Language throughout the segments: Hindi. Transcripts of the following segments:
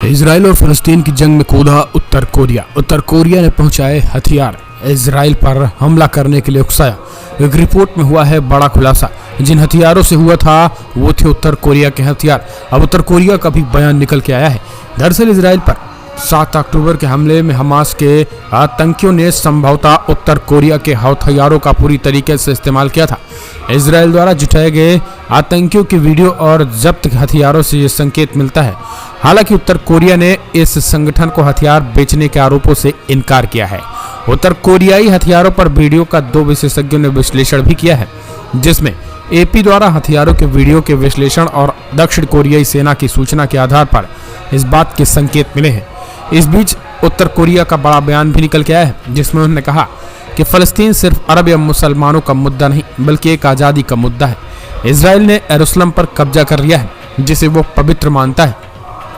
इजराइल और फिलिस्तीन की जंग में कूदा उत्तर कोरिया। उत्तर कोरिया ने पहुंचाए हथियार, इजराइल पर हमला करने के लिए उकसाया। एक रिपोर्ट में हुआ है बड़ा खुलासा। जिन हथियारों से हुआ था वो थे उत्तर कोरिया के हथियार। अब उत्तर कोरिया का भी बयान निकल के आया है। दरअसल इजराइल पर 7 अक्टूबर के हमले में हमास के आतंकियों ने संभवतः उत्तर कोरिया के हथियारों का पूरी तरीके से इस्तेमाल किया था। इजराइल द्वारा जुटाए गए आतंकियों की वीडियो और जब्त हथियारों से ये संकेत मिलता है। हालांकि उत्तर कोरिया ने इस संगठन को हथियार बेचने के आरोपों से इनकार किया है। उत्तर कोरियाई हथियारों पर वीडियो का 2 विशेषज्ञों ने विश्लेषण भी किया है, जिसमें एपी द्वारा हथियारों के वीडियो के विश्लेषण और दक्षिण कोरियाई सेना की सूचना के आधार पर इस बात के संकेत मिले हैं। इस बीच उत्तर कोरिया का बड़ा बयान भी निकल के आया है, जिसमें उन्होंने कहा कि फलस्तीन सिर्फ अरब या मुसलमानों का मुद्दा नहीं बल्कि एक आज़ादी का मुद्दा है। इजराइल ने यरूशलेम पर कब्जा कर लिया है, जिसे वो पवित्र मानता है,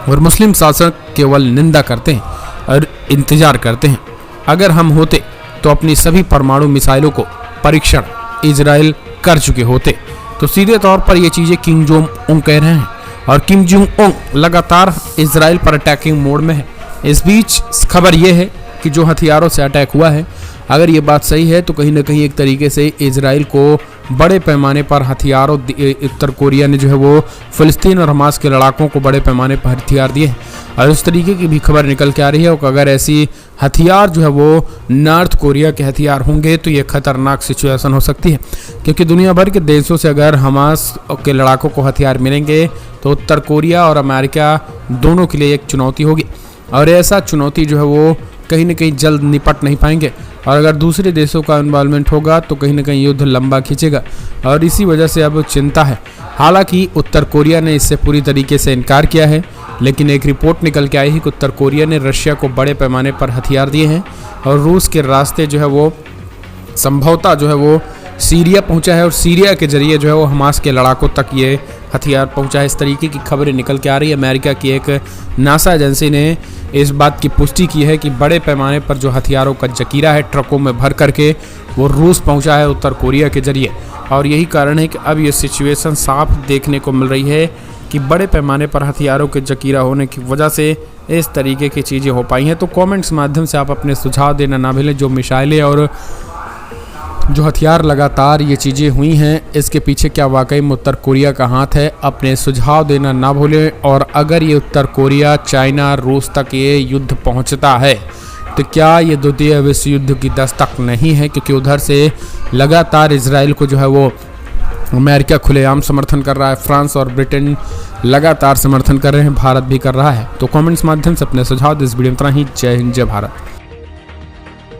और मुस्लिम शासक केवल निंदा करते हैं और इंतजार करते हैं। अगर हम होते तो अपनी सभी परमाणु मिसाइलों को परीक्षण इजराइल कर चुके होते। तो सीधे तौर पर ये चीज़ें किम जोंग उन कह रहे हैं, और किम जोंग उन लगातार इजराइल पर अटैकिंग मोड में है। इस बीच खबर यह है कि जो हथियारों से अटैक हुआ है, अगर ये बात सही है तो कहीं ना कहीं एक तरीके से इजराइल को बड़े पैमाने पर हथियारों उत्तर कोरिया ने जो है वो फिलिस्तीन और हमास के लड़ाकों को बड़े पैमाने पर हथियार दिए हैं। और उस तरीके की भी खबर निकल के आ रही है कि अगर ऐसी हथियार जो है वो नॉर्थ कोरिया के हथियार होंगे तो ये खतरनाक सिचुएशन हो सकती है, क्योंकि दुनिया भर के देशों से अगर हमास के लड़ाकों को हथियार मिलेंगे तो उत्तर कोरिया और अमेरिका दोनों के लिए एक चुनौती होगी, और ऐसा चुनौती जो है वो कहीं ना कहीं जल्द निपट नहीं पाएंगे। और अगर दूसरे देशों का इन्वॉल्वमेंट होगा तो कहीं ना कहीं युद्ध लंबा खींचेगा, और इसी वजह से अब चिंता है। हालांकि उत्तर कोरिया ने इससे पूरी तरीके से इनकार किया है, लेकिन एक रिपोर्ट निकल के आई है कि उत्तर कोरिया ने रशिया को बड़े पैमाने पर हथियार दिए हैं, और रूस के रास्ते जो है वो संभवतः जो है वो सीरिया पहुंचा है, और सीरिया के जरिए जो है वो हमास के लड़ाकों तक ये हथियार पहुंचा है। इस तरीके की खबरें निकल के आ रही है। अमेरिका की एक नासा एजेंसी ने इस बात की पुष्टि की है कि बड़े पैमाने पर जो हथियारों का जखीरा है ट्रकों में भर करके वो रूस पहुंचा है उत्तर कोरिया के जरिए। और यही कारण है कि अब ये सिचुएशन साफ देखने को मिल रही है कि बड़े पैमाने पर हथियारों के जखीरा होने की वजह से इस तरीके की चीज़ें हो पाई हैं। तो कमेंट्स माध्यम से आप अपने सुझाव देना ना भूलें। जो मिसाइलें और जो हथियार लगातार ये चीज़ें हुई हैं, इसके पीछे क्या वाकई में उत्तर कोरिया का हाथ है? अपने सुझाव देना ना भूलें। और अगर ये उत्तर कोरिया, चाइना, रूस तक ये युद्ध पहुंचता है तो क्या ये द्वितीय विश्व युद्ध की दस्तक नहीं है? क्योंकि उधर से लगातार इजराइल को जो है वो अमेरिका खुलेआम समर्थन कर रहा है, फ्रांस और ब्रिटेन लगातार समर्थन कर रहे हैं, भारत भी कर रहा है। तो कमेंट्स माध्यम से अपने सुझाव इस वीडियो में इतना ही। जय हिंद, जय भारत।